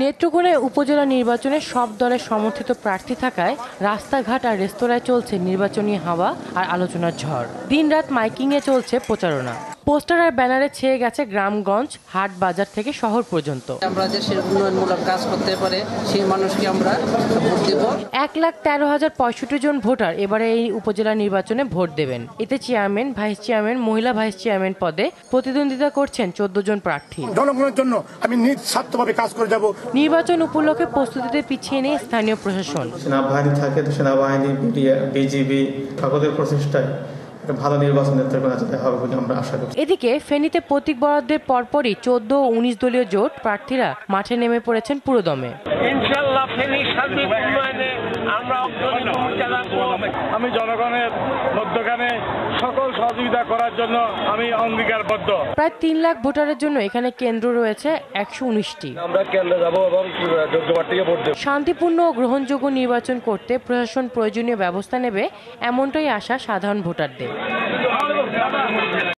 নেত্রকোনা উপজেলা নির্বাচনে সব দলের সমর্থিত প্রার্থী থাকায় রাস্তাঘাট আর রেস্তোরাঁয় চলছে নির্বাচনী হাওয়া আর আলোচনার ঝড়। দিনরাত মাইকিংয়ে চলছে প্রচারণা। পোস্টার আর ব্যানারে ছেয়ে গেছে গ্রামগঞ্জ, হাট বাজার থেকে শহর পর্যন্ত। আমরা দেশের উন্নয়নমূলক কাজ করতে পারে সেই মানুষকে আমরা ভোট দেব। 1,13,065 জন ভোটার এবারে এই উপজেলা নির্বাচনে ভোট দেবেন। এতে চেয়ারম্যান, ভাইস চেয়ারম্যান, মহিলা ভাইস চেয়ারম্যান পদে প্রতিদ্বন্দ্বিতা করছেন 14 জন প্রার্থী। জনগণের জন্য আমি নিঃস্বার্থভাবে কাজ করে যাব। নির্বাচন উপলক্ষে প্রস্তুতিতে পিছিয়ে নেই স্থানীয় প্রশাসন। সেনাবাহিনী থাকে তো সেনাবাহিনী, বিজিবি সকলের প্রচেষ্টায় ভালো নির্বাচনের হবে বলে আমরা আশা করি। এদিকে ফেনীতে প্রতীক বরাদ্দের পরপরই 14 ও 19 দলীয় জোট প্রার্থীরা মাঠে নেমে পড়েছেন পুরোদমে। ইনশাআল্লাহ ফেনী সার্বিক উন্নয়নে আমরা অগ্রণী ভূমিকা রাখব। আমি জনগণের মধ্যখানে সকল সহযোগিতা করার জন্য আমি অঙ্গীকারবদ্ধ। প্রায় 3 লাখ ভোটারের জন্য এখানে কেন্দ্র রয়েছে 119টি। আমরা কেন্দ্রে যাব এবং যোগ্য প্রার্থীকে ভোট দেব। শান্তিপূর্ণ ও গ্রহণযোগ্য নির্বাচন করতে প্রশাসন প্রয়োজনীয় ব্যবস্থা নেবে, এমনটাই আশা সাধারণ ভোটারদের।